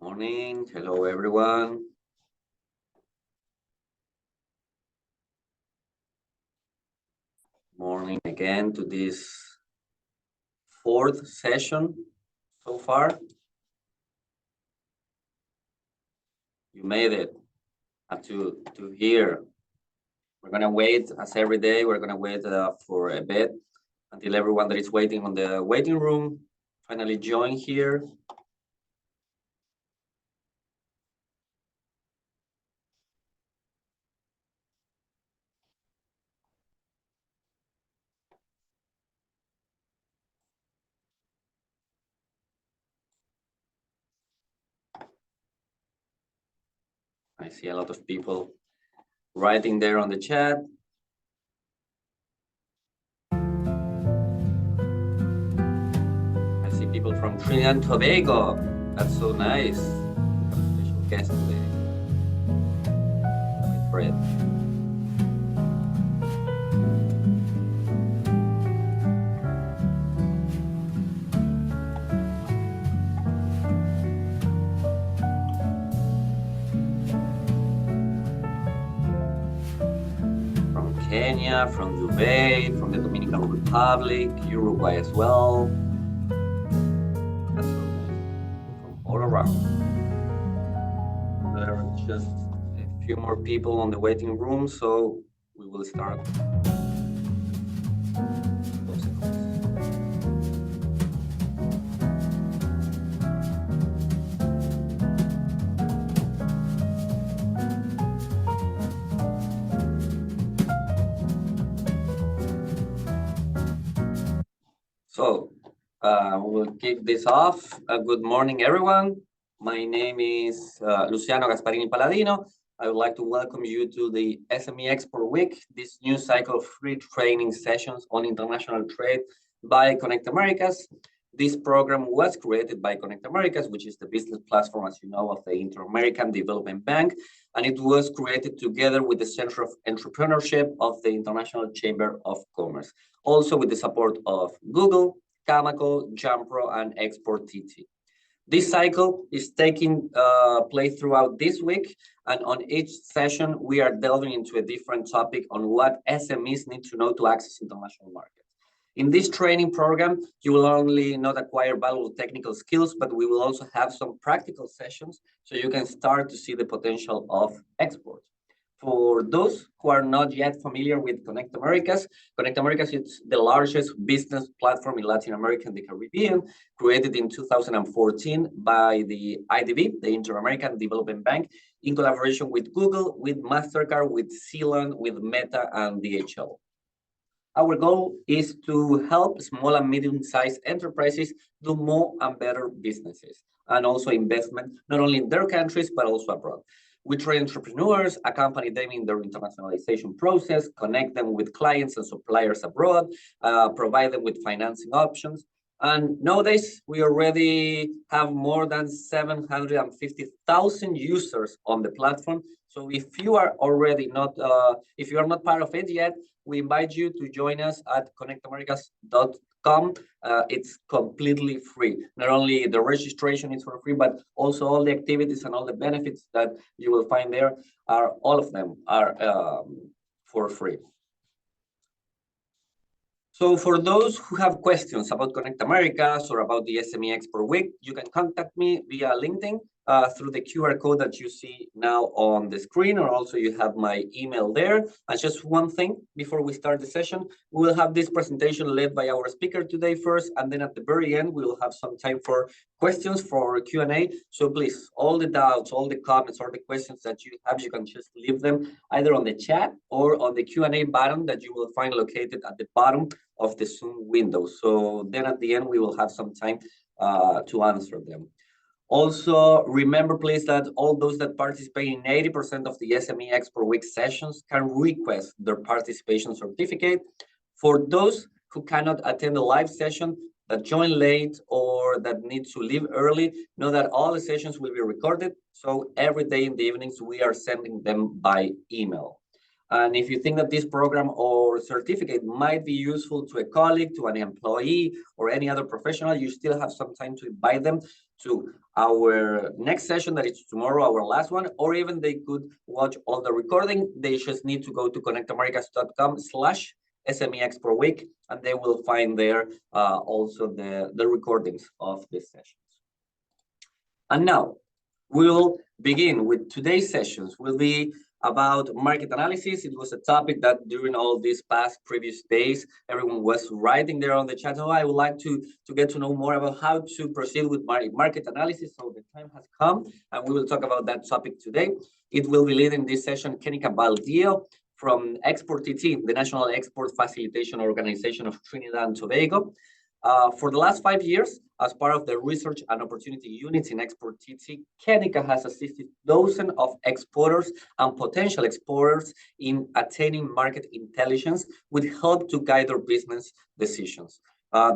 Morning. Hello, everyone. Morning again to this fourth session so far. You made it up to here. We're going to wait, as every day, we're going to wait for a bit until everyone that is waiting on the waiting room finally join here. I see a lot of people writing there on the chat. I see people from Trinidad and Tobago. That's so nice. We have a special guest today. My friend. Kenya, from Dubai, from the Dominican Republic, Uruguay as well. That's so nice. From all around. There are just a few more people on the waiting room, so we will start. So we'll kick this off. Good morning, everyone. My name is Luciano Gasparini Paladino. I would like to welcome you to the SMExport Week, this new cycle of free training sessions on international trade by Connect Americas. This program was created by Connect Americas, which is the business platform, as you know, of the Inter-American Development Bank, and it was created together with the Center of Entrepreneurship of the International Chamber of Commerce, also with the support of Google, Camaco, Jampro, and Export TT. This cycle is taking place throughout this week, and on each session, we are delving into a different topic on what SMEs need to know to access international markets. In this training program, you will only not acquire valuable technical skills, but we will also have some practical sessions so you can start to see the potential of export. For those who are not yet familiar with Connect Americas is the largest business platform in Latin America and the Caribbean, created in 2014 by the IDB, the Inter-American Development Bank, in collaboration with Google, with MasterCard, with Ceylon, with Meta, and DHL. Our goal is to help small and medium-sized enterprises do more and better businesses, and also investment, not only in their countries, but also abroad. We train entrepreneurs, accompany them in their internationalization process, connect them with clients and suppliers abroad, provide them with financing options. And nowadays, we already have more than 750,000 users on the platform. So if you are already not, if you are not part of it yet, we invite you to join us at connectamericas.com. It's completely free. Not only the registration is for free, but also all the activities and all the benefits that you will find there are, all of them are for free. So for those who have questions about Connect Americas or about the SMExport Week, you can contact me via LinkedIn through the QR code that you see now on the screen, or also you have my email there. And just one thing before we start the session, we will have this presentation led by our speaker today first, and then at the very end, we will have some time for questions for Q&A. So please, all the doubts, all the comments, or the questions that you have, you can just leave them either on the chat or on the Q&A button that you will find located at the bottom of the Zoom window. So then at the end, we will have some time to answer them. Also, remember, please, that all those that participate in 80% of the SMExport Week sessions can request their participation certificate. For those who cannot attend the live session, that join late or that need to leave early, know that all the sessions will be recorded. So every day in the evenings, we are sending them by email. And if you think that this program or certificate might be useful to a colleague, to an employee, or any other professional, you still have some time to invite them to our next session, that is tomorrow, our last one, or even they could watch all the recording. They just need to go to connectamericas.com/SME Export Week, and they will find there also the recordings of these sessions. And now we'll begin with today's sessions. Will be about market analysis. It was a topic that during all these previous days, everyone was writing there on the chat. Oh, I would like to get to know more about how to proceed with market analysis. So the time has come, and we will talk about that topic today. It will be leading this session Kenika Baldeo from Export TT, the National Export Facilitation Organization of Trinidad and Tobago. For the last 5 years, as part of the research and opportunity units in Export TT, Kenika has assisted dozens of exporters and potential exporters in attaining market intelligence with help to guide their business decisions.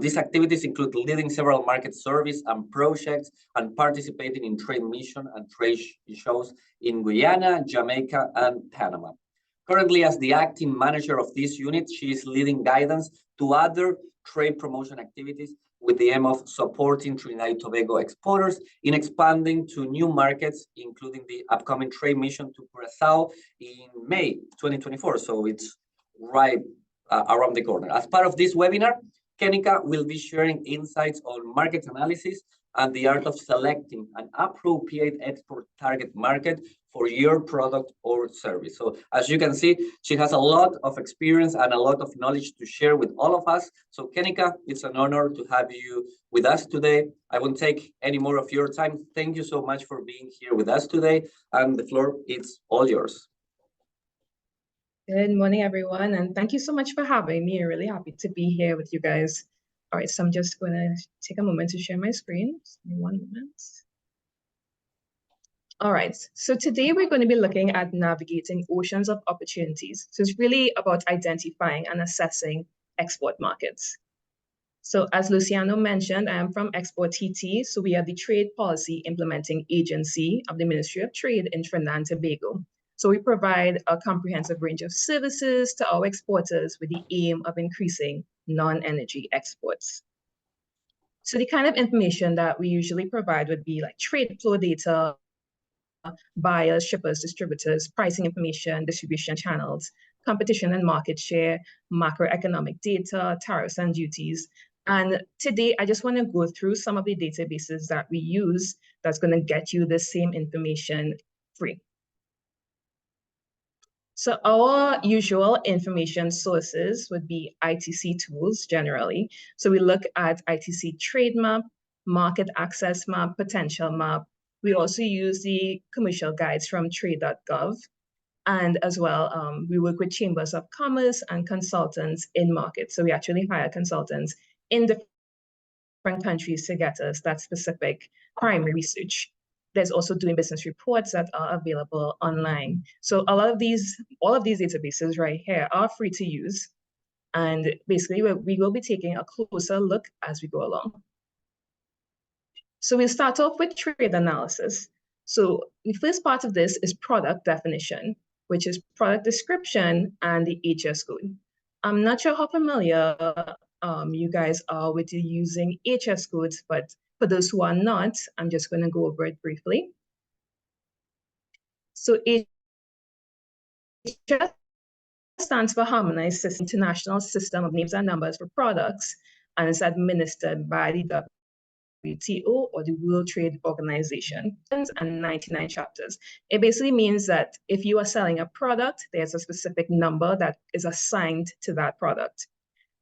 These activities include leading several market surveys and projects and participating in trade mission and trade shows in Guyana, Jamaica, and Panama. Currently, as the acting manager of this unit, she is leading guidance to other trade promotion activities with the aim of supporting Trinidad and Tobago exporters in expanding to new markets, including the upcoming trade mission to Curaçao in May 2024. So it's right around the corner. As part of this webinar, Kenika will be sharing insights on market analysis and the art of selecting an appropriate export target market for your product or service. So as you can see, she has a lot of experience and a lot of knowledge to share with all of us. So Kenika, it's an honor to have you with us today. I won't take any more of your time. Thank you so much for being here with us today. And the floor is all yours. Good morning, everyone, and thank you so much for having me. I'm really happy to be here with you guys. All right, so I'm just going to take a moment to share my screen. Just give me 1 moment. All right, so today we're going to be looking at navigating oceans of opportunities. So it's really about identifying and assessing export markets. So as Luciano mentioned, I am from Export TT. So we are the trade policy implementing agency of the Ministry of Trade in Trinidad and Tobago. So we provide a comprehensive range of services to our exporters with the aim of increasing non-energy exports. So the kind of information that we usually provide would be like trade flow data, buyers, shippers, distributors, pricing information, distribution channels, competition and market share, macroeconomic data, tariffs and duties. And today, I just want to go through some of the databases that we use that's going to get you the same information free. So our usual information sources would be ITC tools generally. So we look at ITC Trademap, Market Access Map, Potential Map. We also use the commercial guides from trade.gov. And as well, we work with chambers of commerce and consultants in markets. So we actually hire consultants in different countries to get us that specific primary research. There's also doing business reports that are available online. So all of these databases right here are free to use. And basically, we will be taking a closer look as we go along. So we'll start off with trade analysis. So the first part of this is product definition, which is product description and the HS code. I'm not sure how familiar you guys are with using HS codes, but for those who are not, I'm just going to go over it briefly. So HS stands for Harmonized International System of Names and Numbers for Products, and it's administered by the WTO, or the World Trade Organization, and 99 chapters. It basically means that if you are selling a product, there's a specific number that is assigned to that product.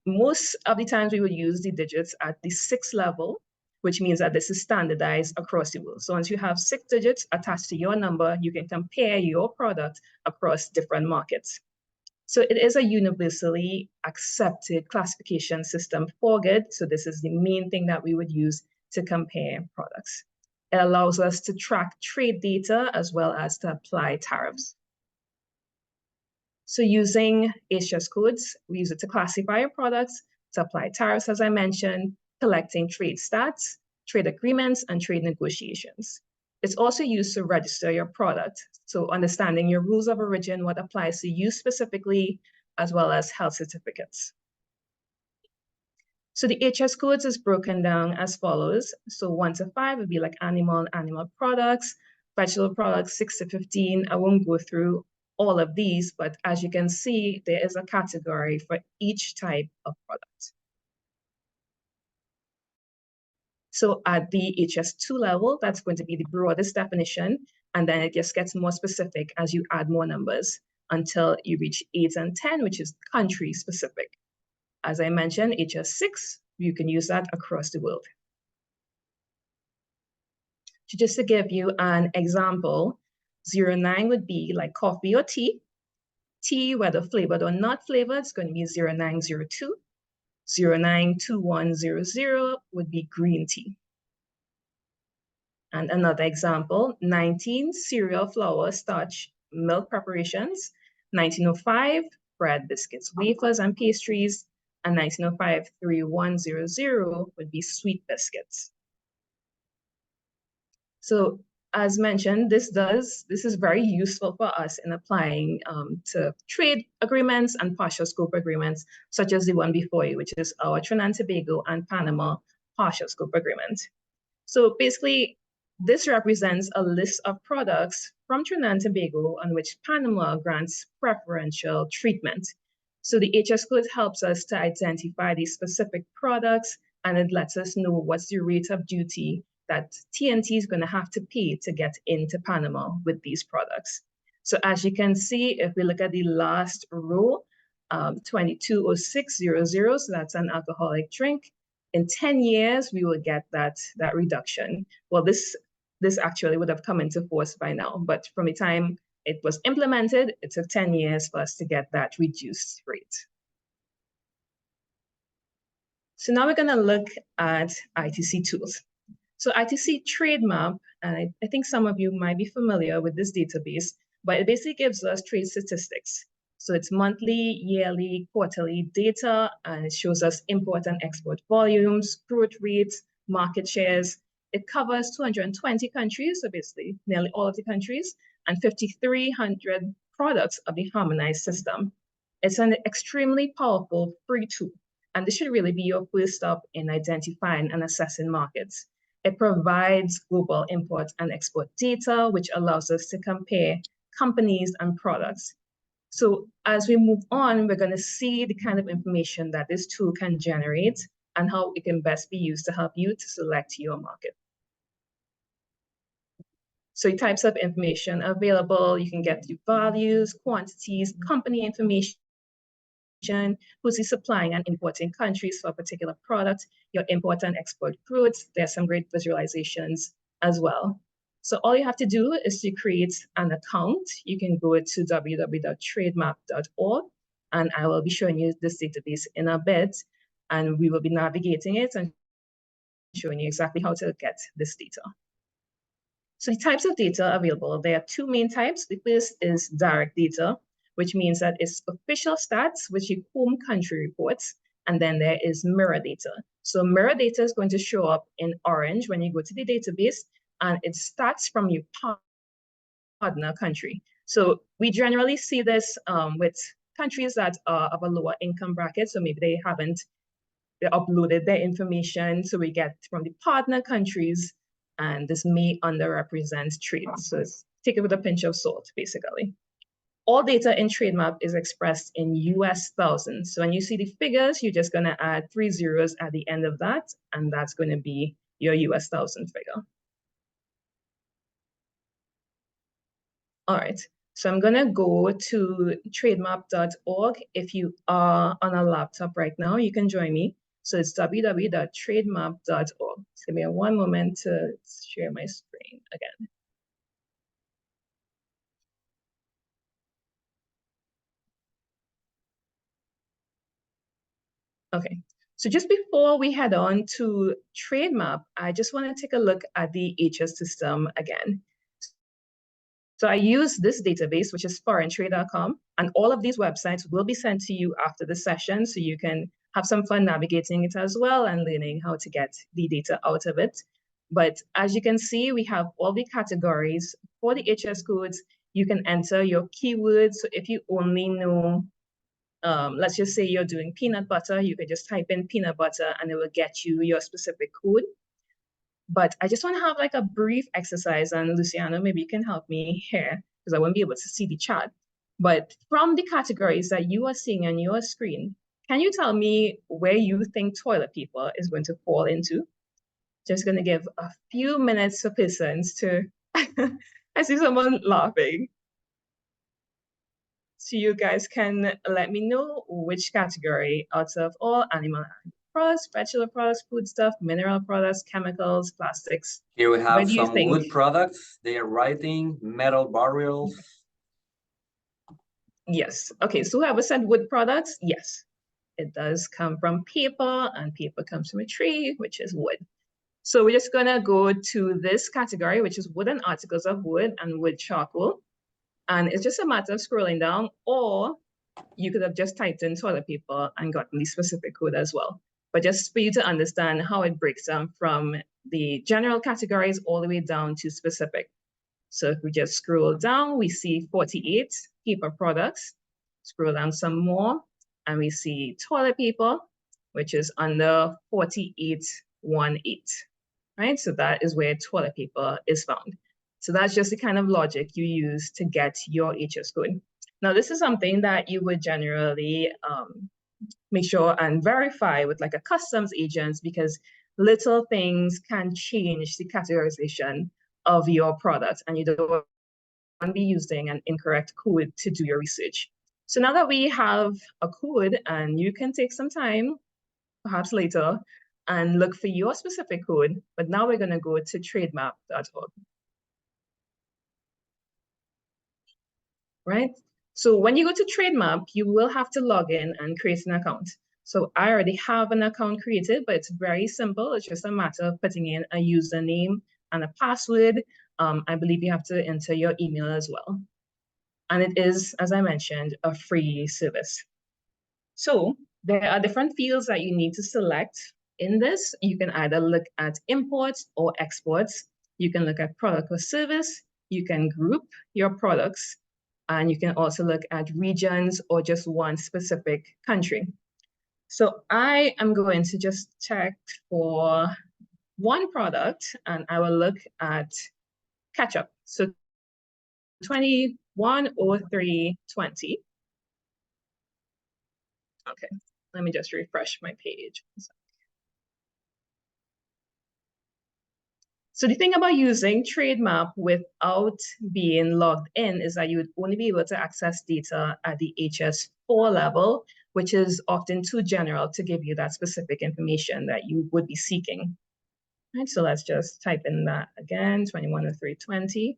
Most of the times we would use the digits at the 6th level, which means that this is standardized across the world. So once you have 6 digits attached to your number, you can compare your product across different markets. So it is a universally accepted classification system for good. So this is the main thing that we would use to compare products. It allows us to track trade data as well as to apply tariffs. So using HS codes, we use it to classify our products, to apply tariffs, as I mentioned, collecting trade stats, trade agreements, and trade negotiations. It's also used to register your product. So understanding your rules of origin, what applies to you specifically, as well as health certificates. So the HS codes is broken down as follows. So 1 to 5 would be like animal products, vegetable products 6 to 15. I won't go through all of these, but as you can see, there is a category for each type of product. So at the HS2 level, that's going to be the broadest definition, and then it just gets more specific as you add more numbers until you reach 8 and 10, which is country specific. As I mentioned, HS6, you can use that across the world. So just to give you an example, 09 would be like coffee or tea. Tea, whether flavored or not flavored, is going to be 0902. 092100 would be green tea. And another example, 19 cereal, flour, starch, milk preparations. 1905, bread, biscuits, wafers, and pastries. And 1905 3100 would be sweet biscuits. So as mentioned, this is very useful for us in applying to trade agreements and partial scope agreements, such as the one before you, which is our Trinidad and Tobago and Panama partial scope agreement. So basically, this represents a list of products from Trinidad and Tobago on which Panama grants preferential treatment. So the HS code helps us to identify these specific products, and it lets us know what's the rate of duty that TNT is going to have to pay to get into Panama with these products. So as you can see, if we look at the last row, 220600, so that's an alcoholic drink. In 10 years, we will get that reduction. Well, this actually would have come into force by now, but from the time it was implemented, it took 10 years for us to get that reduced rate. So now we're going to look at ITC tools. So ITC Trademap, and I think some of you might be familiar with this database, but it basically gives us trade statistics. So it's monthly, yearly, quarterly data, and it shows us import and export volumes, growth rates, market shares. It covers 220 countries, so basically nearly all of the countries, and 5,300 products of the harmonized system. It's an extremely powerful free tool, and this should really be your first stop in identifying and assessing markets. It provides global import and export data, which allows us to compare companies and products. So as we move on, we're going to see the kind of information that this tool can generate and how it can best be used to help you to select your market. So the types of information available, you can get the values, quantities, company information, who's the supplying and importing countries for a particular product, your import and export growth. There's some great visualizations as well. So all you have to do is to create an account. You can go to www.trademap.org, and I will be showing you this database in a bit, and we will be navigating it and showing you exactly how to get this data. So the types of data available, there are two main types. The first is direct data, which means that it's official stats, which you home country reports, and then there is mirror data. So mirror data is going to show up in orange when you go to the database, and it starts from your partner country. So we generally see this with countries that are of a lower income bracket, so maybe they uploaded their information, so we get from the partner countries, and this may underrepresent trade. So take it with a pinch of salt, basically. All data in Trademap is expressed in US thousands. So when you see the figures, you're just going to add 3 zeros at the end of that, and that's going to be your US thousand figure. All right, so I'm going to go to trademap.org. If you are on a laptop right now, you can join me. So it's www.trademap.org. Just give me one moment to share my screen again. Okay, so just before we head on to Trademap, I just want to take a look at the HS system again. So I use this database, which is foreigntrade.com, and all of these websites will be sent to you after the session, so you can have some fun navigating it as well and learning how to get the data out of it. But as you can see, we have all the categories for the HS codes. You can enter your keywords. So if you only know let's just say you're doing peanut butter, you can just type in peanut butter and it will get you your specific code. But I just want to have like a brief exercise, and Luciano, maybe you can help me here because I won't be able to see the chart. But from the categories that you are seeing on your screen, can you tell me where you think toilet paper is going to fall into? Just going to give a few minutes for persons to, I see someone laughing. So you guys can let me know which category out of all animal products, vegetable products, foodstuff, mineral products, chemicals, plastics. Here we have do you some think? wood products. They are writing metal barrels. Yes. Okay, so whoever said wood products, yes. It does come from paper, and paper comes from a tree, which is wood. So we're just gonna go to this category, which is wooden articles of wood and wood charcoal. And it's just a matter of scrolling down, or you could have just typed in toilet paper and gotten the specific code as well. But just for you to understand how it breaks down from the general categories all the way down to specific. So if we just scroll down, we see 48 paper products. Scroll down some more, and we see toilet paper, which is under 4818, right? So that is where toilet paper is found. So that's just the kind of logic you use to get your HS code. Now, this is something that you would generally make sure and verify with like a customs agent, because little things can change the categorization of your product, and you don't want to be using an incorrect code to do your research. So now that we have a code, and you can take some time, perhaps later, and look for your specific code, but now we're going to go to trade.gov. Right? So when you go to Trademap, you will have to log in and create an account. So I already have an account created, but it's very simple. It's just a matter of putting in a username and a password. I believe you have to enter your email as well. And it is, as I mentioned, a free service. So there are different fields that you need to select in this. You can either look at imports or exports. You can look at product or service. You can group your products. And you can also look at regions or just one specific country. So I am going to just check for one product, and I will look at ketchup. So 210320. Okay, let me just refresh my page. So the thing about using Trademap without being logged in is that you would only be able to access data at the HS4 level, which is often too general to give you that specific information that you would be seeking. Right, so let's just type in that again, 210320,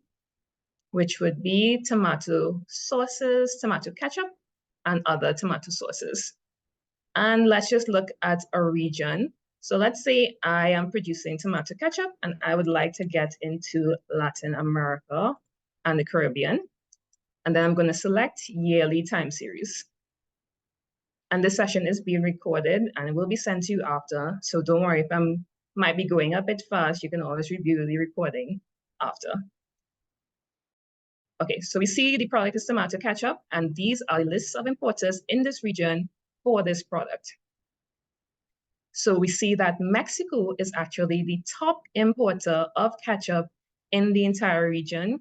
which would be tomato sauces, tomato ketchup, and other tomato sauces. And let's just look at a region. So let's say I am producing tomato ketchup and I would like to get into Latin America and the Caribbean. And then I'm going to select yearly time series. And this session is being recorded and it will be sent to you after. So don't worry if I might be going a bit fast, you can always review the recording after. Okay, so we see the product is tomato ketchup, and these are lists of importers in this region for this product. So we see that Mexico is actually the top importer of ketchup in the entire region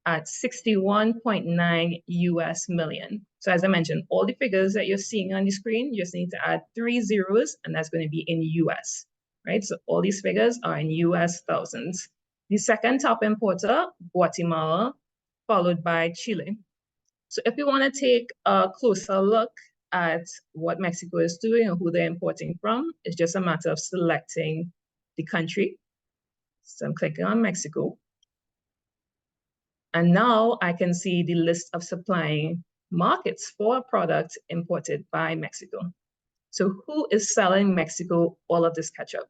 at 61.9 US million. So as I mentioned, all the figures that you're seeing on the screen, you just need to add 3 zeros, and that's going to be in US, right? So all these figures are in US thousands. The second top importer, Guatemala, followed by Chile. So if you want to take a closer look at what Mexico is doing and who they're importing from, it's just a matter of selecting the country. So I'm clicking on Mexico. And now I can see the list of supplying markets for products imported by Mexico. So who is selling Mexico all of this ketchup?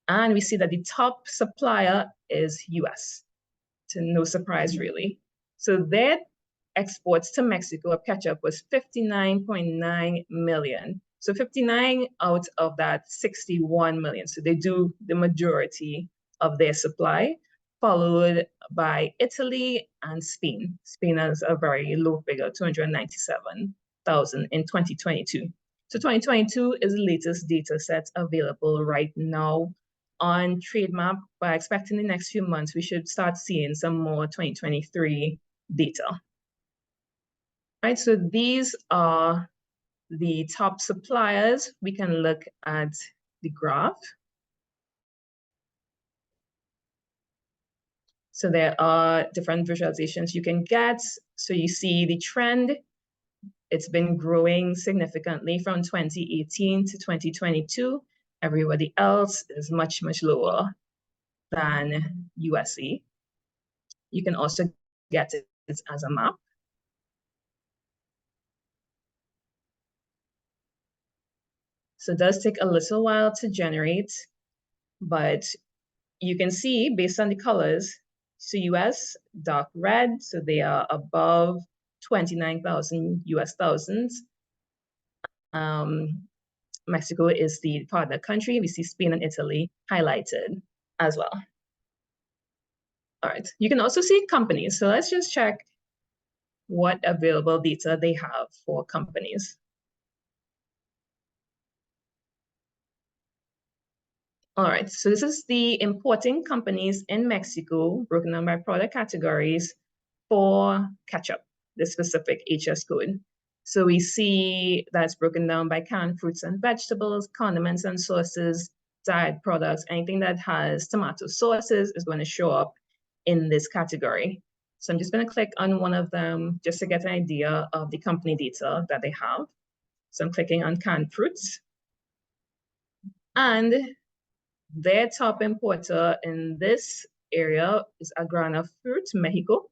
And we see that the top supplier is US. To no surprise, really. So their exports to Mexico of ketchup was 59.9 million. So 59 out of that 61 million. So they do the majority of their supply, followed by Italy and Spain. Spain has a very low figure, 297,000. US$1,000 in 2022. So 2022 is the latest data set available right now on Trademap, but I expect in the next few months, we should start seeing some more 2023 data. Right, so these are the top suppliers. We can look at the graph. So there are different visualizations you can get. So you see the trend. It's been growing significantly from 2018 to 2022. Everybody else is much, much lower than USE. You can also get it as a map. So it does take a little while to generate, but you can see based on the colors, so US dark red, so they are above 29,000 US thousands. Mexico is the partner country. We see Spain and Italy highlighted as well. All right, you can also see companies. So let's just check what available data they have for companies. All right, so this is the importing companies in Mexico broken down by product categories for ketchup, the specific HS code. So we see that's broken down by canned fruits and vegetables, condiments and sauces, dyed products, anything that has tomato sauces is going to show up in this category. So I'm just going to click on one of them just to get an idea of the company data that they have. So I'm clicking on canned fruits. And their top importer in this area is Agrana Fruit, Mexico.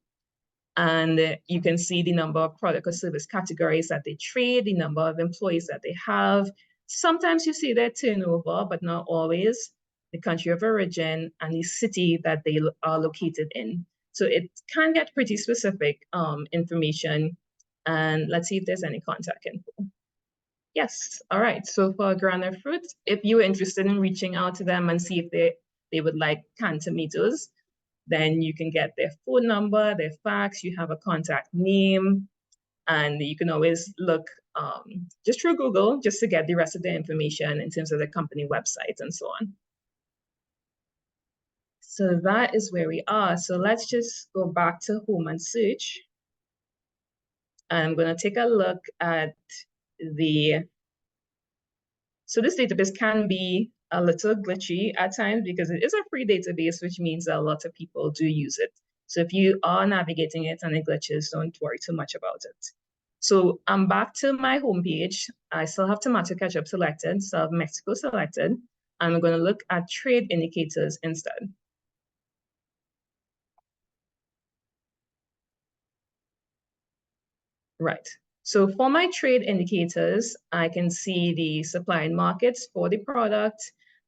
And you can see the number of product or service categories that they trade, the number of employees that they have. Sometimes you see their turnover, but not always, the country of origin and the city that they are located in. So it can get pretty specific information. And let's see if there's any contact info. Yes, all right. So for Agrana Fruit, if you're interested in reaching out to them and see if they would like canned tomatoes, then you can get their phone number, their fax, you have a contact name, and you can always look just through Google just to get the rest of the information in terms of the company website and so on. So that is where we are. So let's just go back to home and search. I'm going to take a look at so this database can be a little glitchy at times because it is a free database, which means that a lot of people do use it. So if you are navigating it and it glitches, don't worry too much about it. So I'm back to my homepage. I still have tomato ketchup selected, still have Mexico selected. And I'm going to look at trade indicators instead. Right. So for my trade indicators, I can see the supply and markets for the product,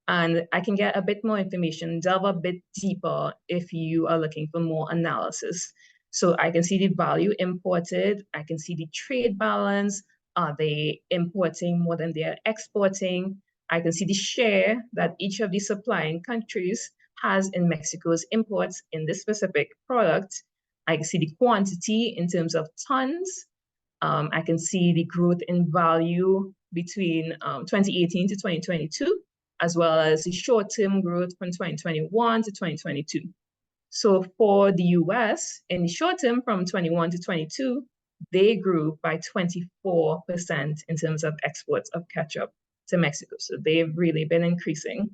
and I can get a bit more information, delve a bit deeper if you are looking for more analysis. So I can see the value imported, I can see the trade balance, are they importing more than they're exporting? I can see the share that each of the supplying countries has in Mexico's imports in this specific product. I can see the quantity in terms of tons. I can see the growth in value between 2018 to 2022, as well as the short-term growth from 2021 to 2022. So for the US, in the short term from 21 to 22, they grew by 24% in terms of exports of ketchup to Mexico. So they've really been increasing.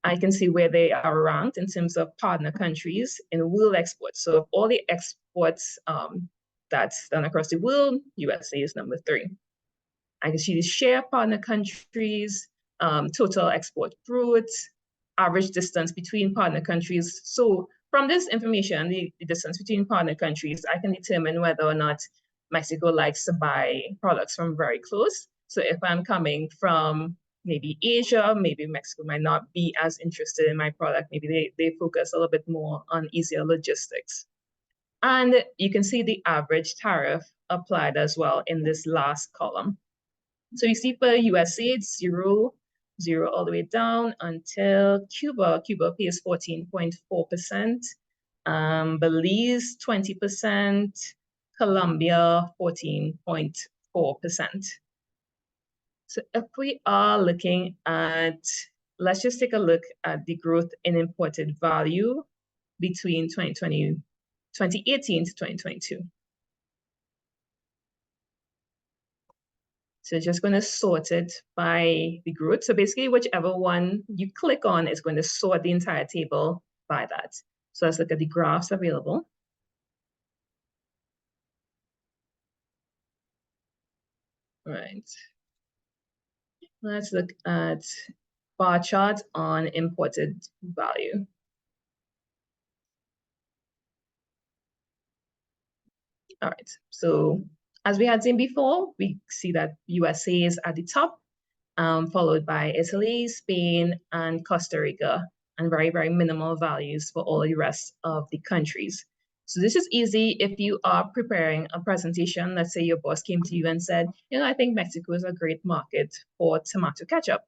I can see where they are ranked in terms of partner countries in world exports. So of all the exports that's done across the world, USA is number 3. I can see the share partner countries, total export growth, average distance between partner countries. So from this information, the distance between partner countries, I can determine whether or not Mexico likes to buy products from very close. So if I'm coming from maybe Asia, maybe Mexico might not be as interested in my product. Maybe they focus a little bit more on easier logistics. And you can see the average tariff applied as well in this last column. So you see for USA, it's 0 all the way down until Cuba. Cuba pays 14.4%, Belize 20%, Colombia 14.3%. So if we are looking at, let's just take a look at the growth in imported value between 2018 to 2022. So just going to sort it by the growth. So basically, whichever one you click on is going to sort the entire table by that. So let's look at the graphs available. Right. Let's look at bar chart on imported value. All right, so as we had seen before, we see that USA is at the top, followed by Italy, Spain, and Costa Rica, and very, very minimal values for all the rest of the countries. So this is easy if you are preparing a presentation. Let's say your boss came to you and said, I think Mexico is a great market for tomato ketchup.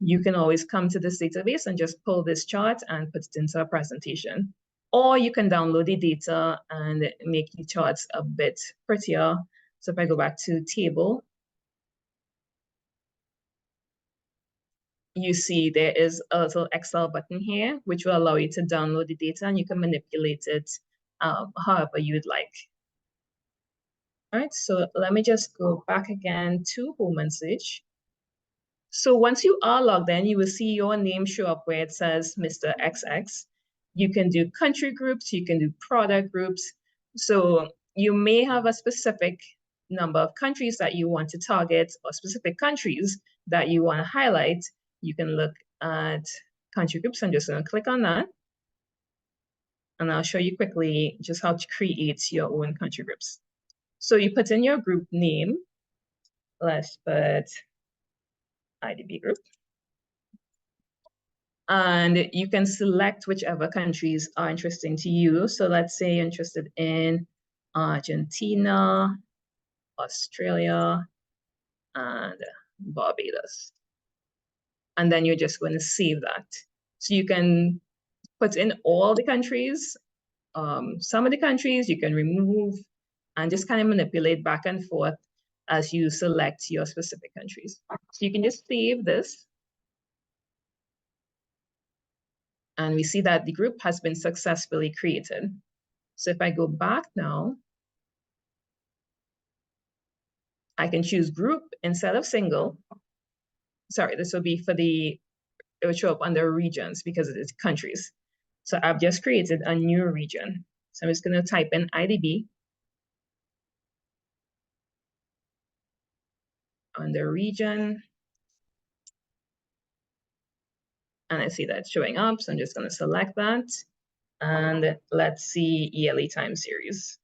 You can always come to this database and just pull this chart and put it into a presentation. Or you can download the data and make the charts a bit prettier. So if I go back to table, you see there is a little Excel button here, which will allow you to download the data and you can manipulate it however you would like. All right, so let me just go back again to home message. So once you are logged in, you will see your name show up where it says Mr. XX. You can do country groups, you can do product groups. So you may have a specific number of countries that you want to target or specific countries that you want to highlight. You can look at country groups. I'm just going to click on that. And I'll show you quickly just how to create your own country groups. So you put in your group name. Let's put IDB group. And you can select whichever countries are interesting to you. So let's say you're interested in Argentina, Australia, and Barbados. And then you're just going to save that. So you can put in all the countries, some of the countries you can remove, and just kind of manipulate back and forth as you select your specific countries. So you can just save this. And we see that the group has been successfully created. So if I go back now, I can choose group instead of single. Sorry, this will be for it will show up under regions because it is countries. So I've just created a new region. So I'm just going to type in IDB under region. And I see that showing up. So I'm just going to select that. And let's see yearly time series.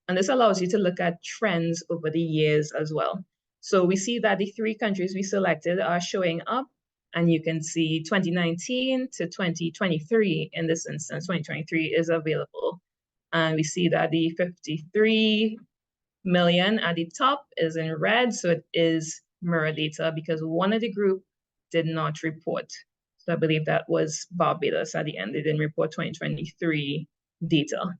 And this allows you to look at trends over the years as well. So we see that the 3 countries we selected are showing up, and you can see 2019 to 2023 in this instance. 2023 is available. And we see that the 53 million at the top is in red, so it is mirror data because one of the group did not report. So I believe that was Barbados at the end. They didn't report 2023 data.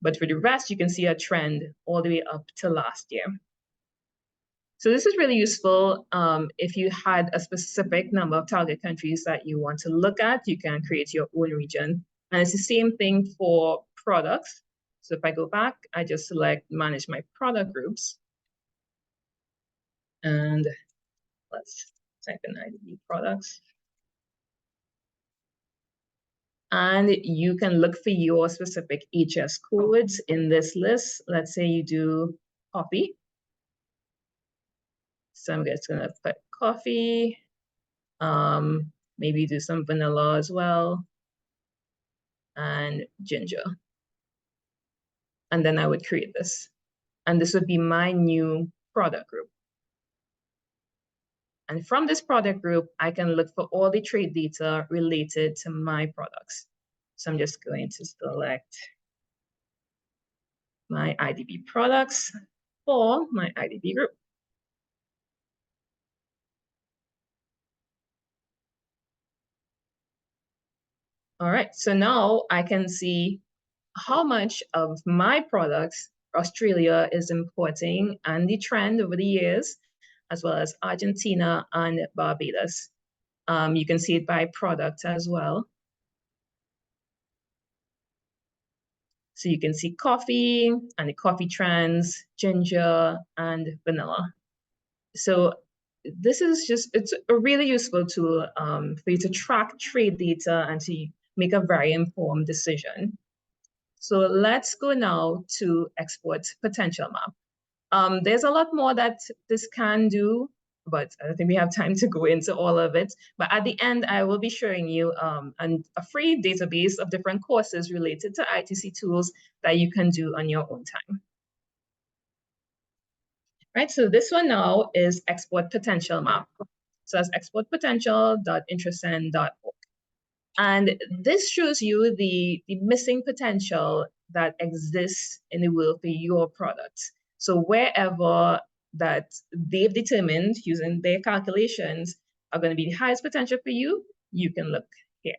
But for the rest, you can see a trend all the way up to last year. So this is really useful. If you had a specific number of target countries that you want to look at, you can create your own region. And it's the same thing for products. So if I go back, I just select manage my product groups. And let's type in IDB products. And you can look for your specific HS codes in this list. Let's say you do coffee. So I'm just gonna put coffee, maybe do some vanilla as well, and ginger. And then I would create this. And this would be my new product group. And from this product group, I can look for all the trade data related to my products. So I'm just going to select my IDB products for my IDB group. All right, so now I can see how much of my products Australia is importing, and the trend over the years, as well as Argentina and Barbados. You can see it by product as well. So you can see coffee and the coffee trends, ginger and vanilla. So this is it's a really useful tool for you to track trade data and to make a very informed decision. So let's go now to export potential map. There's a lot more that this can do, but I don't think we have time to go into all of it. But at the end, I will be showing you a free database of different courses related to ITC tools that you can do on your own time. Right, so this one now is export potential map. So that's exportpotential.intrasend.org. And this shows you the missing potential that exists in the world for your product. So wherever that they've determined using their calculations are going to be the highest potential for you, you can look here.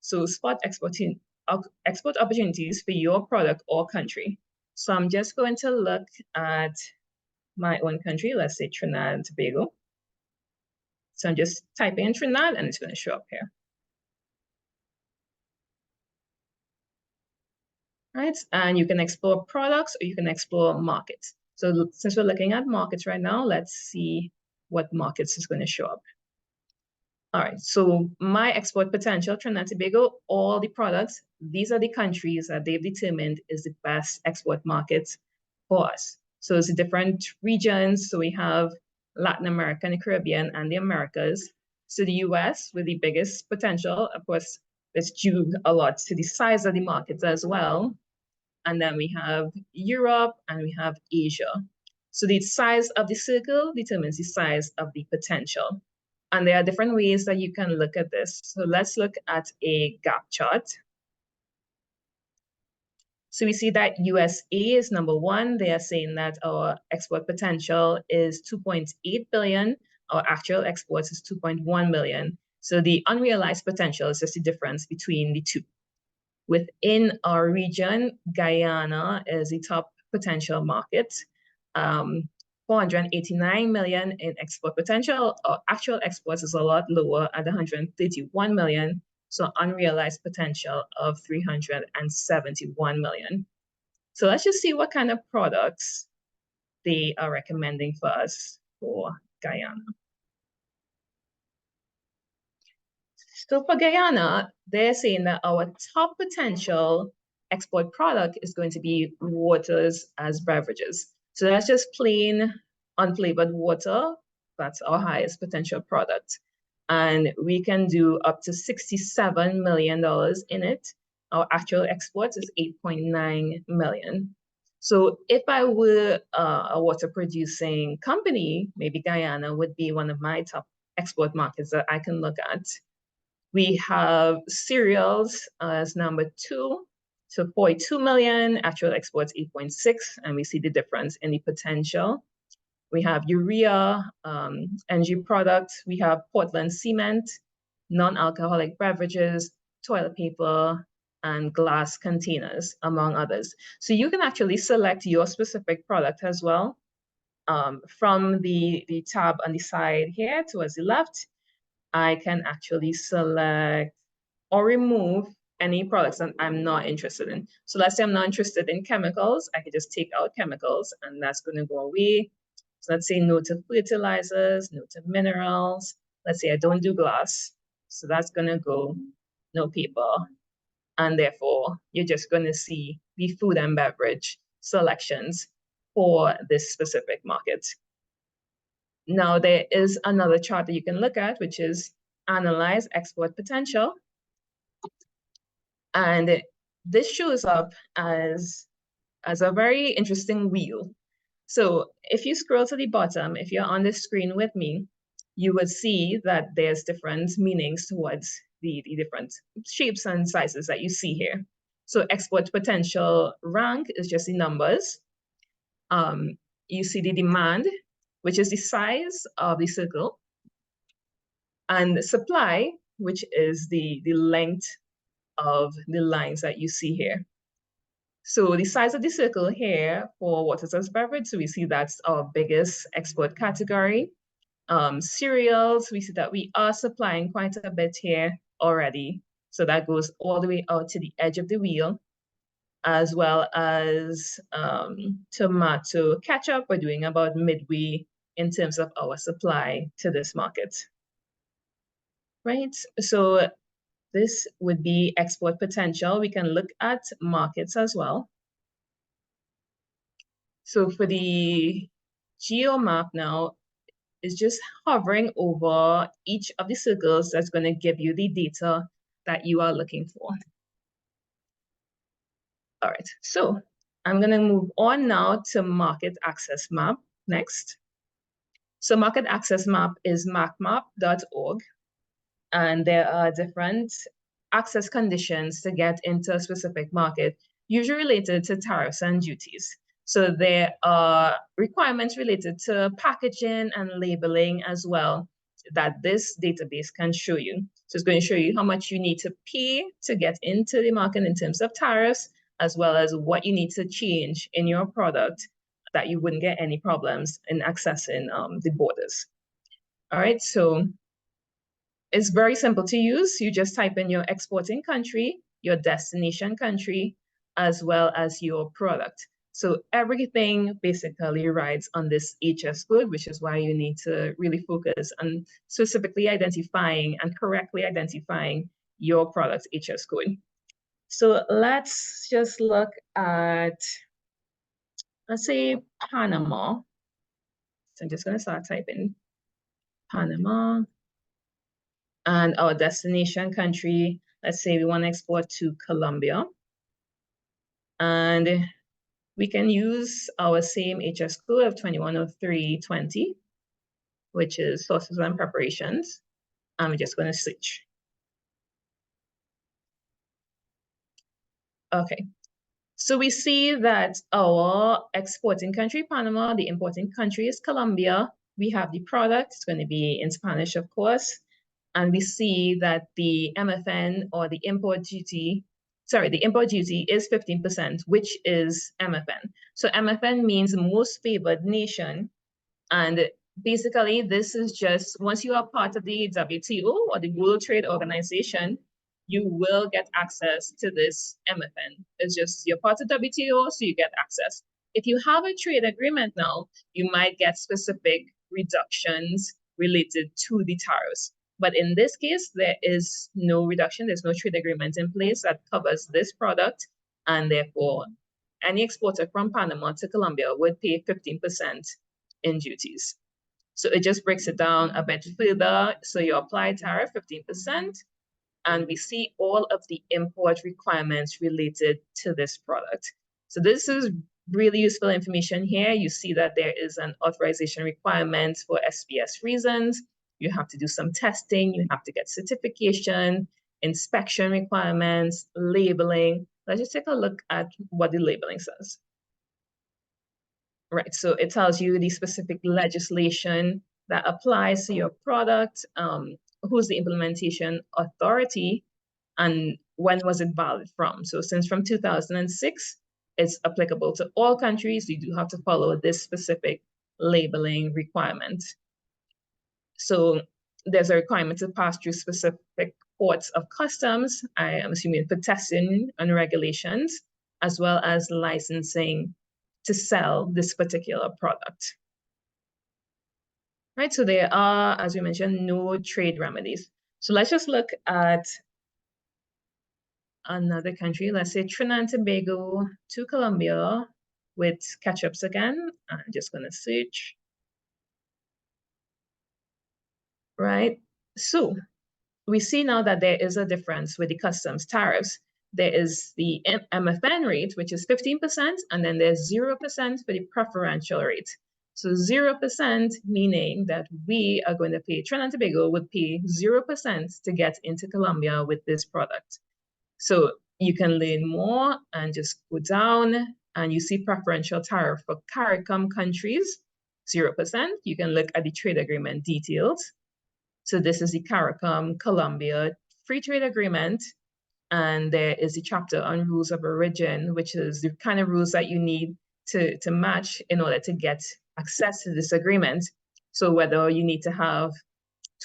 So spot export opportunities for your product or country. So I'm just going to look at my own country, let's say Trinidad and Tobago. So I'm just typing in Trinidad and it's going to show up here. Right, and you can explore products or you can explore markets. So since we're looking at markets right now, let's see what markets is going to show up. All right, so my export potential, Trinidad and Tobago, all the products, these are the countries that they've determined is the best export markets for us. So it's the different regions. So we have Latin America and the Caribbean and the Americas. So the US with the biggest potential, of course, it's due a lot to the size of the markets as well. And then we have Europe and we have Asia. So the size of the circle determines the size of the potential. And there are different ways that you can look at this. So let's look at a gap chart. So we see that USA is number one. They are saying that our export potential is 2.8 billion. Our actual exports is 2.1 million. So the unrealized potential is just the difference between the two. Within our region, Guyana is the top potential market. 489 million in export potential. Our actual exports is a lot lower at 131 million. So unrealized potential of 371 million. So let's just see what kind of products they are recommending for us for Guyana. So for Guyana, they're saying that our top potential export product is going to be waters as beverages. So that's just plain unflavored water. That's our highest potential product. And we can do up to $67 million in it. Our actual exports is 8.9 million. So if I were a water producing company, maybe Guyana would be one of my top export markets that I can look at. We have cereals as number 2, so 42 million, actual exports 8.6, and we see the difference in the potential. We have urea, energy products, we have Portland cement, non-alcoholic beverages, toilet paper, and glass containers, among others. So you can actually select your specific product as well. From the tab on the side here towards the left, I can actually select or remove any products that I'm not interested in. So let's say I'm not interested in chemicals. I can just take out chemicals and that's going to go away. So let's say no to fertilizers, no to minerals. Let's say I don't do glass. So that's going to go no paper. And therefore, you're just going to see the food and beverage selections for this specific market. Now, there is another chart that you can look at, which is analyze export potential. And this shows up as a very interesting wheel. So if you scroll to the bottom, if you're on the screen with me, you would see that there's different meanings towards the different shapes and sizes that you see here. So export potential rank is just the numbers. You see the demand, which is the size of the circle, and supply, which is the length of the lines that you see here. So the size of the circle here for waters as beverage, so we see that's our biggest export category. Cereals, we see that we are supplying quite a bit here already. So that goes all the way out to the edge of the wheel, as well as tomato ketchup. We're doing about midway in terms of our supply to this market. Right, so this would be export potential. We can look at markets as well. So for the geo map now, is just hovering over each of the circles that's going to give you the data that you are looking for. All right, so I'm going to move on now to market access map next. So market access map is macmap.org, and there are different access conditions to get into a specific market, usually related to tariffs and duties. So there are requirements related to packaging and labeling as well that this database can show you. So it's going to show you how much you need to pay to get into the market in terms of tariffs, as well as what you need to change in your product that you wouldn't get any problems in accessing the borders. All right, so it's very simple to use. You just type in your exporting country, your destination country, as well as your product. So everything basically rides on this HS code, which is why you need to really focus on specifically identifying and correctly identifying your product's HS code. So let's just look at, let's say, Panama. So I'm just going to start typing Panama. And our destination country, let's say we want to export to Colombia. And we can use our same HS code of 210320, which is sources and preparations. And we're just going to switch. Okay. So we see that our exporting country, Panama, the importing country is Colombia. We have the product, it's going to be in Spanish, of course. And we see that the MFN or the import duty, the import duty is 15%, which is MFN. So MFN means most favored nation. And basically, this is just, once you are part of the WTO or the World Trade Organization, you will get access to this MFN. It's just, you're part of WTO, so you get access. If you have a trade agreement now, you might get specific reductions related to the tariffs. But in this case, there is no reduction. There's no trade agreement in place that covers this product. And therefore, any exporter from Panama to Colombia would pay 15% in duties. So it just breaks it down a bit further. So you apply tariff 15%, and we see all of the import requirements related to this product. So this is really useful information here. You see that there is an authorization requirement for SPS reasons. You have to do some testing, you have to get certification, inspection requirements, labeling. Let's just take a look at what the labeling says. Right, so it tells you the specific legislation that applies to your product, who's the implementation authority, and when was it valid from. So since from 2006, it's applicable to all countries. You do have to follow this specific labeling requirement. So there's a requirement to pass through specific ports of customs, I am assuming for testing and regulations, as well as licensing to sell this particular product. Right, so there are, as we mentioned, no trade remedies. So let's just look at another country. Let's say Trinidad and Tobago to Colombia with ketchups again. I'm just going to search. Right, so we see now that there is a difference with the customs tariffs. There is the MFN rate, which is 15%, and then there's 0% for the preferential rate. So 0% meaning that we are going to pay, Trinidad and Tobago would pay 0% to get into Colombia with this product. So you can learn more and just go down and you see preferential tariff for CARICOM countries, 0%. You can look at the trade agreement details. So this is the CARICOM Colombia Free Trade Agreement. And there is a chapter on rules of origin, which is the kind of rules that you need to match in order to get access to this agreement. So whether you need to have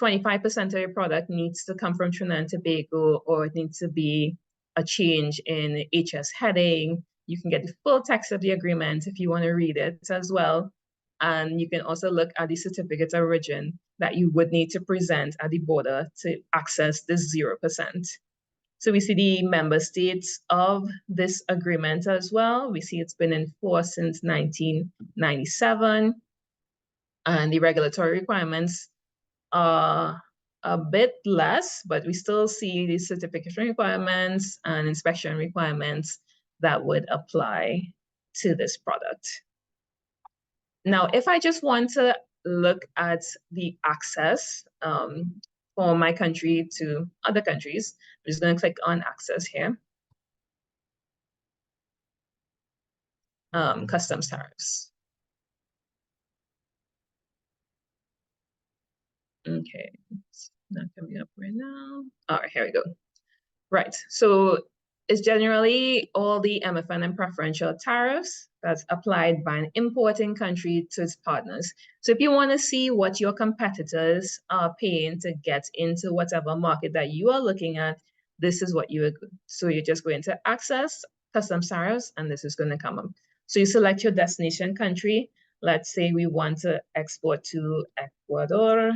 25% of your product needs to come from Trinidad and Tobago, or it needs to be a change in HS heading. You can get the full text of the agreement if you want to read it as well. And you can also look at the certificate of origin that you would need to present at the border to access this 0%. So we see the member states of this agreement as well. We see it's been in force since 1997. And the regulatory requirements are a bit less, but we still see the certification requirements and inspection requirements that would apply to this product. Now, if I just want to look at the access for my country to other countries, I'm just going to click on access here. Customs tariffs. Okay, it's not coming up right now. All right, here we go. Right, so it's generally all the MFN and preferential tariffs that's applied by an importing country to its partners. So if you want to see what your competitors are paying to get into whatever market that you are looking at, this is what you would. So you're just going to access customs tariffs, and this is going to come up. So you select your destination country. Let's say we want to export to Ecuador,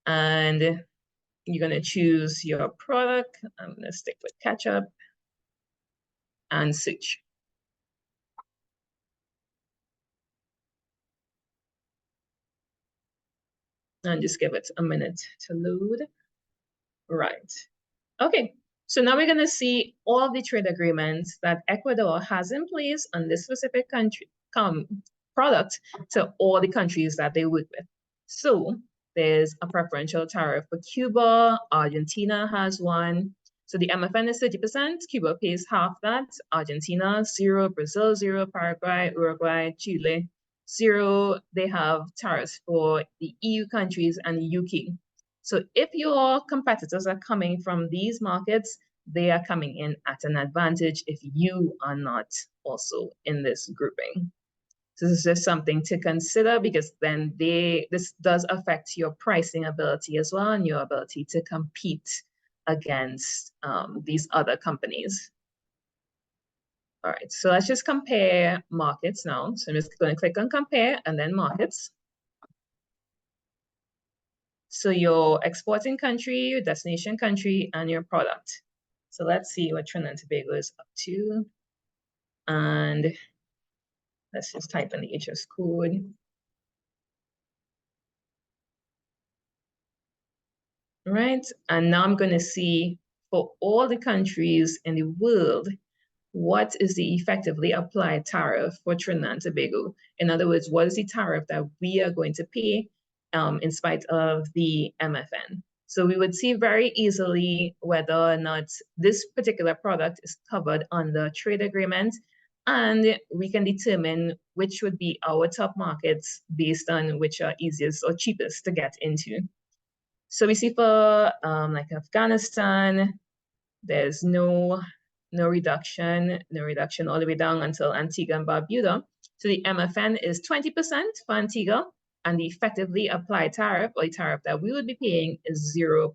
and you're going to choose your product. I'm going to stick with ketchup and search. And just give it a minute to load. Right. Okay. So now we're going to see all the trade agreements that Ecuador has in place on this specific country product to all the countries that they work with. So there's a preferential tariff for Cuba. Argentina has one. So the MFN is 30%. Cuba pays half that. Argentina, 0. Brazil, 0. Paraguay, Uruguay, Chile, 0. They have tariffs for the EU countries and the UK. So if your competitors are coming from these markets, they are coming in at an advantage if you are not also in this grouping. So this is just something to consider, because then this does affect your pricing ability as well, and your ability to compete against these other companies. All right, so let's just compare markets now. So I'm just going to click on compare and then markets. So your exporting country, your destination country, and your product. So let's see what Trinidad and Tobago is up to. And let's just type in the HS code. Right, and now I'm going to see for all the countries in the world, what is the effectively applied tariff for Trinidad and Tobago? In other words, what is the tariff that we are going to pay in spite of the MFN? So we would see very easily whether or not this particular product is covered under trade agreement, and we can determine which would be our top markets based on which are easiest or cheapest to get into. So we see for like Afghanistan, there's no reduction all the way down until Antigua and Barbuda. So the MFN is 20% for Antigua, and the effectively applied tariff, or the tariff that we would be paying, is 0%.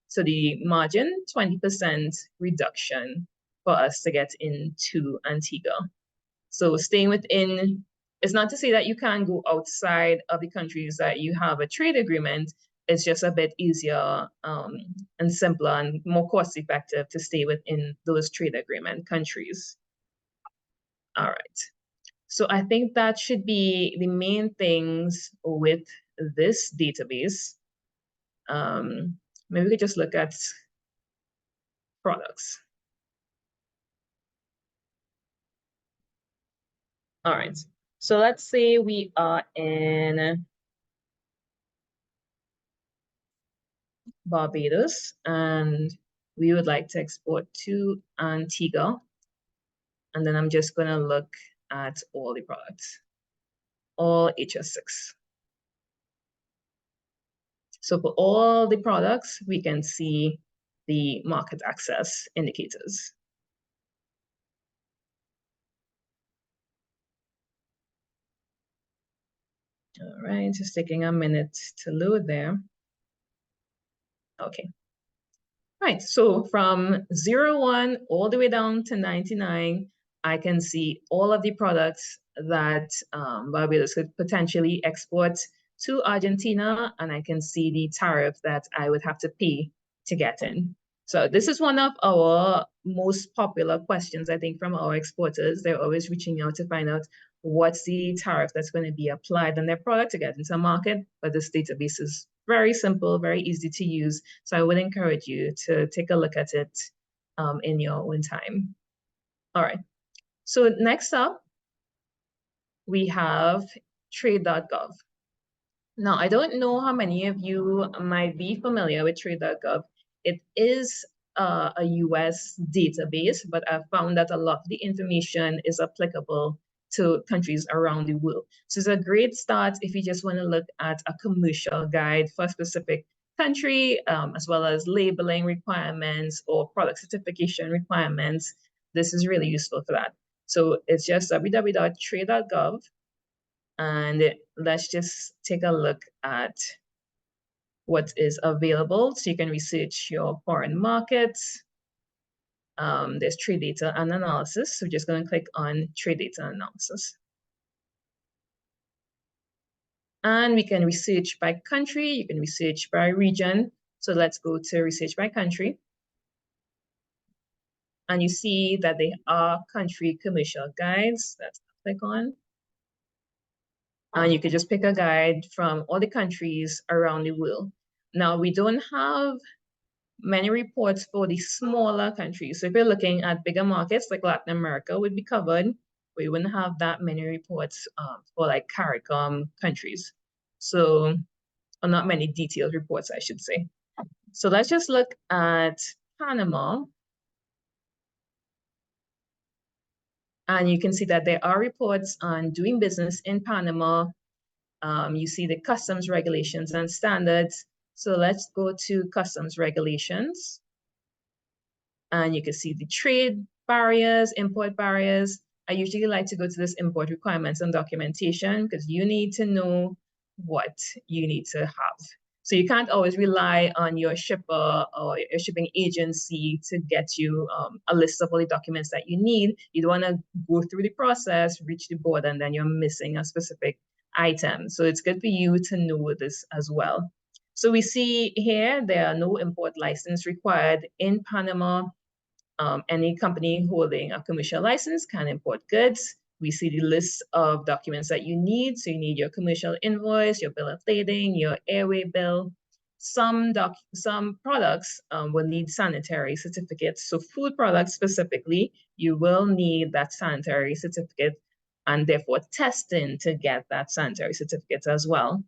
So the margin, 20% reduction for us to get into Antigua. So staying within, it's not to say that you can't go outside of the countries that you have a trade agreement. It's just a bit easier and simpler and more cost effective to stay within those trade agreement countries. All right. So I think that should be the main things with this database. Maybe we could just look at products. All right. So let's say we are in Barbados, and we would like to export to Antigua. And then I'm just going to look at all the products, all HS6. So for all the products, we can see the market access indicators. All right, just taking a minute to load there. Okay. Right, so from 01 all the way down to 99, I can see all of the products that Barbados could potentially export to Argentina, and I can see the tariff that I would have to pay to get in. So this is one of our most popular questions, I think, from our exporters. They're always reaching out to find out what's the tariff that's going to be applied on their product to get into the market. But this database is very simple, very easy to use. So I would encourage you to take a look at it in your own time. All right. So next up, we have trade.gov. Now, I don't know how many of you might be familiar with trade.gov. It is a US database, but I've found that a lot of the information is applicable to countries around the world. So it's a great start if you just want to look at a commercial guide for a specific country, as well as labeling requirements or product certification requirements. This is really useful for that. So it's just www.trade.gov. And let's just take a look at what is available. So you can research your foreign markets. There's trade data and analysis. So we're just going to click on trade data analysis. And we can research by country. You can research by region. So let's go to research by country. And you see that they are country commercial guides. Let's click on. And you could just pick a guide from all the countries around the world. Now, we don't have many reports for the smaller countries. So if you're looking at bigger markets like Latin America would be covered, we wouldn't have that many reports for like CARICOM countries. So, or not many detailed reports, I should say. So let's just look at Panama. And you can see that there are reports on doing business in Panama. You see the customs regulations and standards. So let's go to customs regulations. And you can see the trade barriers, import barriers. I usually like to go to this import requirements and documentation because you need to know what you need to have. So you can't always rely on your shipper or your shipping agency to get you a list of all the documents that you need. You don't want to go through the process, reach the border, and then you're missing a specific item. So it's good for you to know this as well. So we see here there are no import license required in Panama. Any company holding a commercial license can import goods. We see the list of documents that you need. So you need your commercial invoice, your bill of lading, your airway bill. Some products will need sanitary certificates. So food products specifically, you will need that sanitary certificate and therefore testing to get that sanitary certificate as well.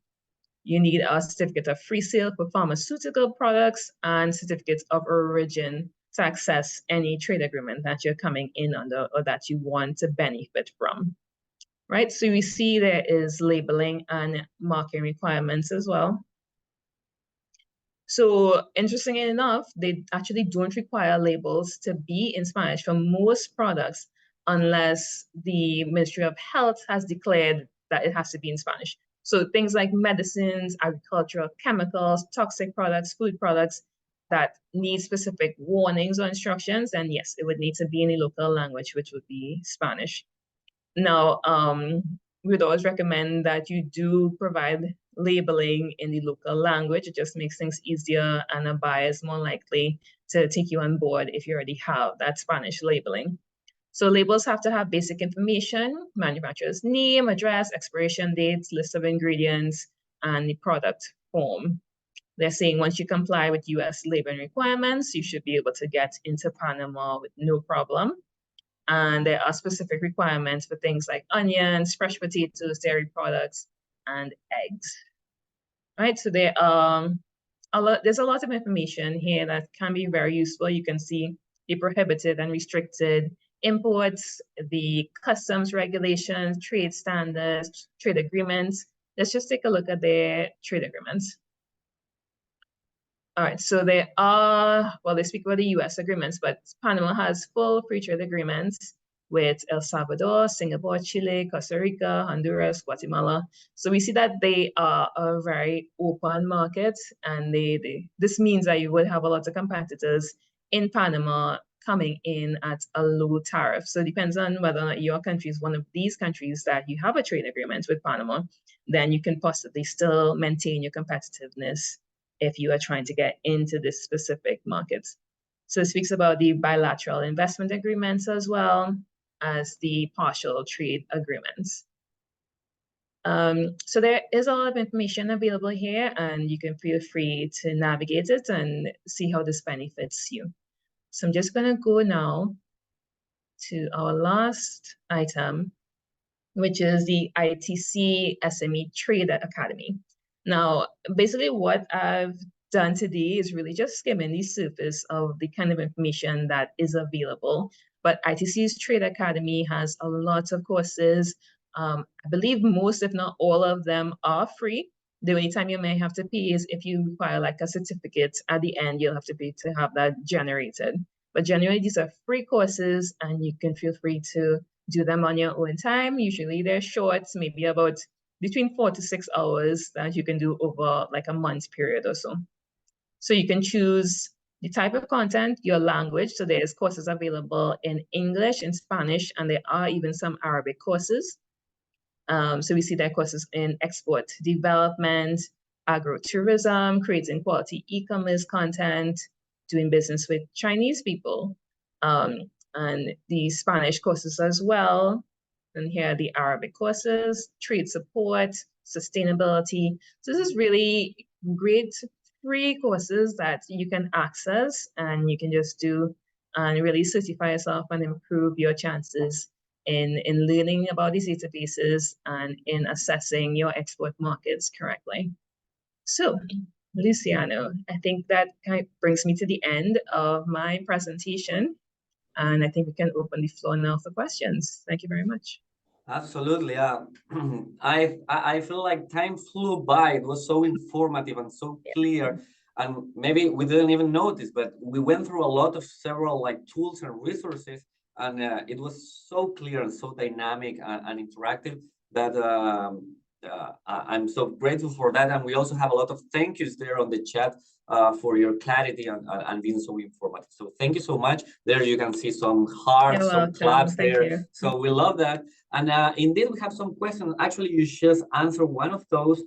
You need a certificate of free sale for pharmaceutical products and certificates of origin to access any trade agreement that you're coming in under or that you want to benefit from, right? So we see there is labeling and marking requirements as well. So interestingly enough, they actually don't require labels to be in Spanish for most products unless the Ministry of Health has declared that it has to be in Spanish. So things like medicines, agricultural chemicals, toxic products, food products that need specific warnings or instructions, and yes, it would need to be in a local language, which would be Spanish. Now, we would always recommend that you do provide labeling in the local language. It just makes things easier, and a buyer is more likely to take you on board if you already have that Spanish labeling. So labels have to have basic information, manufacturer's name, address, expiration dates, list of ingredients, and the product form. They're saying once you comply with US labeling requirements, you should be able to get into Panama with no problem. And there are specific requirements for things like onions, fresh potatoes, dairy products, and eggs. Right, so there's a lot of information here that can be very useful. You can see the prohibited and restricted imports, the customs regulations, trade standards, trade agreements. Let's just take a look at their trade agreements. All right, so they are, well, they speak about the US agreements, but Panama has full free trade agreements with El Salvador, Singapore, Chile, Costa Rica, Honduras, Guatemala. So we see that they are a very open market, and this means that you would have a lot of competitors in Panama coming in at a low tariff. So it depends on whether or not your country is one of these countries that you have a trade agreement with Panama, then you can possibly still maintain your competitiveness if you are trying to get into this specific market. So it speaks about the bilateral investment agreements as well as the partial trade agreements. So there is a lot of information available here, and you can feel free to navigate it and see how this benefits you. So I'm just going to go now to our last item, which is the ITC SME Trade Academy. Now, basically what I've done today is really just skimming the surface of the kind of information that is available. But ITC's Trade Academy has a lot of courses. I believe most, if not all of them, are free. The only time you may have to pay is if you require like a certificate at the end, you'll have to pay to have that generated. But generally, these are free courses, and you can feel free to do them on your own time. Usually they're short, maybe about between 4 to 6 hours that you can do over like a month period or so. So you can choose the type of content, your language. So there's courses available in English, in Spanish, and there are even some Arabic courses. So we see there are courses in export development, agro-tourism, creating quality e-commerce content, doing business with Chinese people, and the Spanish courses as well. And here are the Arabic courses, trade support, sustainability. So this is really great free courses that you can access and you can just do and really certify yourself and improve your chances in learning about these databases and in assessing your export markets correctly. So, Luciano, I think that kind of brings me to the end of my presentation. And I think we can open the floor now for questions. Thank you very much. Absolutely. I feel like time flew by. It was so informative and so clear. And maybe we didn't even notice, but we went through a lot of several like tools and resources, and it was so clear and so dynamic and interactive that I'm so grateful for that. And we also have a lot of thank yous there on the chat for your clarity and being so informative. So thank you so much. There you can see some hearts, some claps there. So we love that. And indeed, we have some questions. Actually, you just answered one of those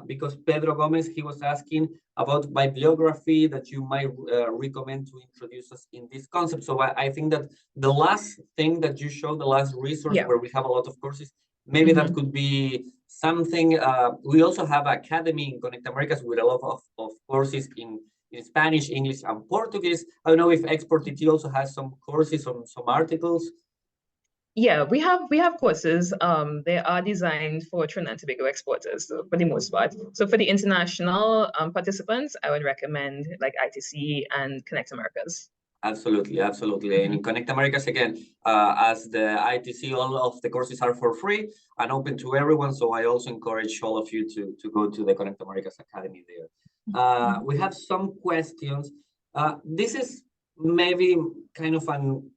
because Pedro Gomez, he was asking about bibliography that you might recommend to introduce us in this concept. So I think that the last thing that you showed, the last resource where we have a lot of courses, maybe that could be something. We also have an academy in Connect Americas with a lot of courses in Spanish, English, and Portuguese. I don't know if Export TT also has some courses on some articles. Yeah, we have courses. They are designed for Trinidad and Tobago exporters, so for the most part. So for the international participants, I would recommend like ITC and Connect Americas. Absolutely, absolutely. And in Connect Americas, again, as the ITC, all of the courses are for free and open to everyone. So I also encourage all of you to go to the Connect Americas Academy there. We have some questions. This is maybe kind of an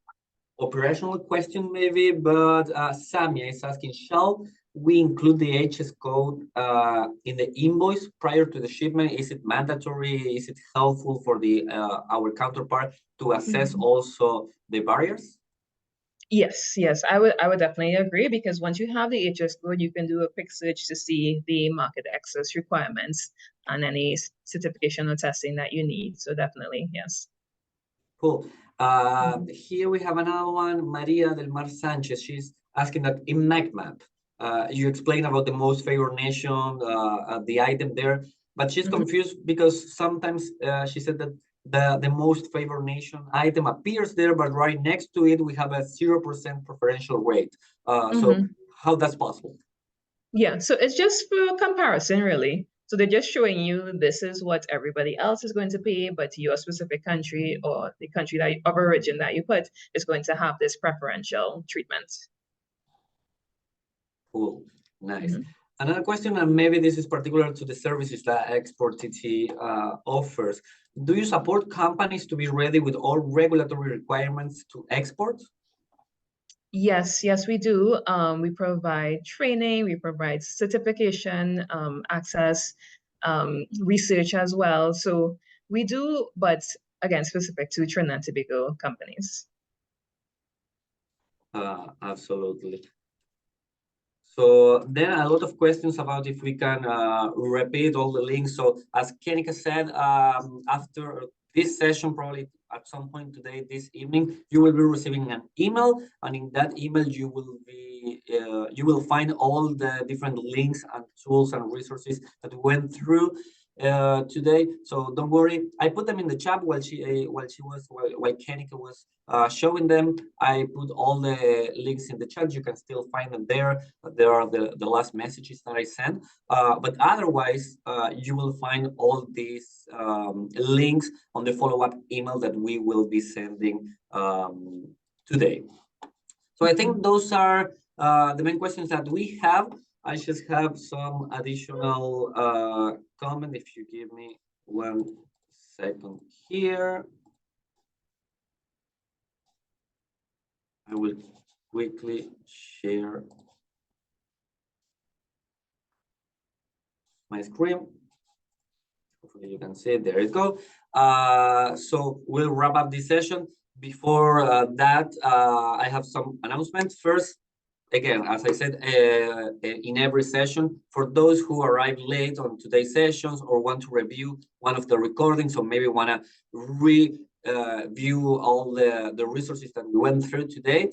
operational question maybe, but Samia is asking, shall we include the HS code in the invoice prior to the shipment? Is it mandatory? Is it helpful for the our counterpart to assess also the barriers? Yes, I would definitely agree, because once you have the HS code, you can do a quick search to see the market access requirements and any certification or testing that you need. So definitely, yes. Cool. Here we have another one, Maria del Mar Sanchez. She's asking that in Map, you explain about the most favored nation, the item there, but she's confused because sometimes she said that the most favored nation item appears there, but right next to it, we have a 0% preferential rate. So how that's possible? Yeah, so it's just for comparison, really. So they're just showing you this is what everybody else is going to pay, but your specific country or the country that of origin that you put is going to have this preferential treatment. Cool, nice. Another question, and maybe this is particular to the services that Export TT offers. Do you support companies to be ready with all regulatory requirements to export? Yes, we do. We provide training, we provide certification, access, research as well. So we do, but again, specific to Trinidad and Tobago companies. Absolutely. So then a lot of questions about if we can repeat all the links. So as Kenika said, after this session, probably at some point today, this evening, you will be receiving an email, and in that email you will find all the different links and tools and resources that we went through today. So don't worry, I put them in the chat while Kenika was showing them. I put all the links in the chat. You can still find them there. There are the last messages that I sent. But otherwise, you will find all these links on the follow-up email that we will be sending today. So I think those are the main questions that we have. I just have some additional comment. If you give me 1 second here, I will quickly share my screen. Hopefully you can see it. There you go. So we'll wrap up this session. Before that, I have some announcements. First, again, as I said, in every session, for those who arrive late on today's sessions or want to review one of the recordings, or maybe want to review all the resources that we went through today,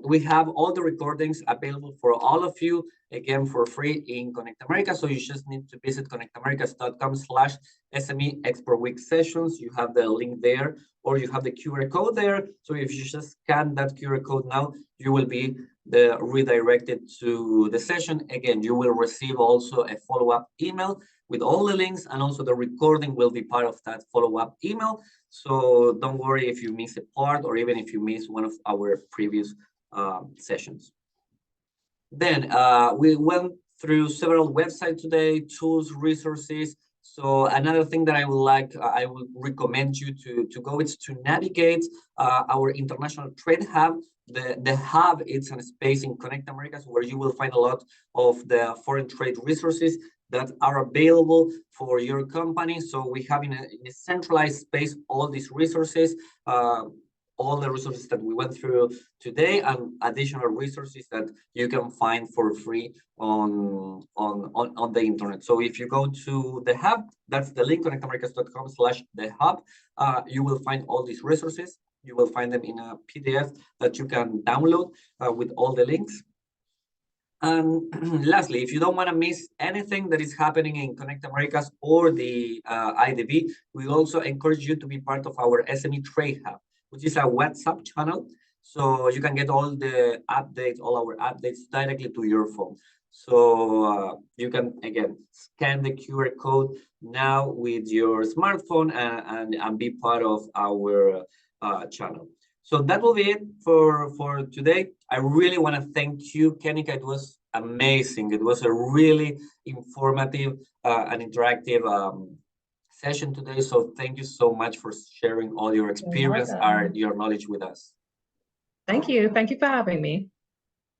we have all the recordings available for all of you, again, for free in Connect America. So you just need to visit connectamericas.com/SMExport sessions. You have the link there, or you have the QR code there. So if you just scan that QR code now, you will be redirected to the session. Again, you will receive also a follow-up email with all the links, and also the recording will be part of that follow-up email. So don't worry if you miss a part, or even if you miss one of our previous sessions. Then we went through several websites today, tools, resources. So another thing that I would recommend you to go is to navigate our International Trade Hub. The hub is a space in Connect Americas where you will find a lot of the foreign trade resources that are available for your company. So we have in a centralized space all these resources, all the resources that we went through today, and additional resources that you can find for free on the internet. So if you go to the hub, that's the link, connectamericas.com/the-hub, you will find all these resources. You will find them in a PDF that you can download with all the links. And lastly, if you don't want to miss anything that is happening in Connect Americas or the IDB, we also encourage you to be part of our SME Trade Hub, which is a WhatsApp channel. So you can get all the updates, all our updates directly to your phone. So you can, again, scan the QR code now with your smartphone and be part of our channel. So that will be it for today. I really want to thank you, Kenika. It was amazing. It was a really informative and interactive session today. So thank you so much for sharing all your experience and your knowledge with us. Thank you. Thank you for having me.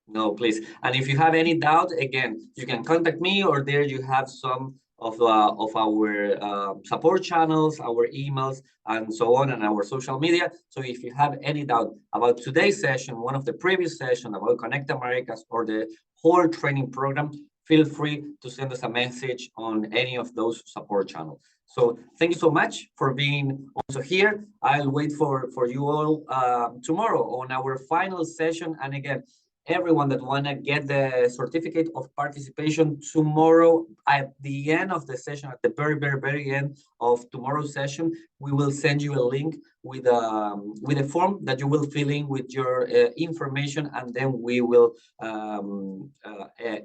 No, please. And if you have any doubt, again, you can contact me, or there you have some of our support channels, our emails, and so on, and our social media. So if you have any doubt about today's session, one of the previous sessions about Connect Americas, or the whole training program, feel free to send us a message on any of those support channels. So thank you so much for being also here. I'll wait for you all tomorrow on our final session. And again, everyone that want to get the certificate of participation tomorrow at the end of the session, at the very end of tomorrow's session, we will send you a link with a form that you will fill in with your information, and then we will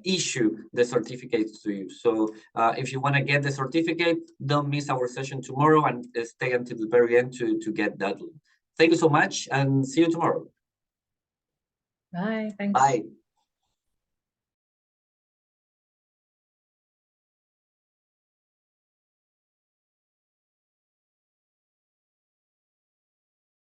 issue the certificates to you. So if you want to get the certificate, don't miss our session tomorrow, and stay until the very end to get that link. Thank you so much, and see you tomorrow. Bye. Thanks. Bye.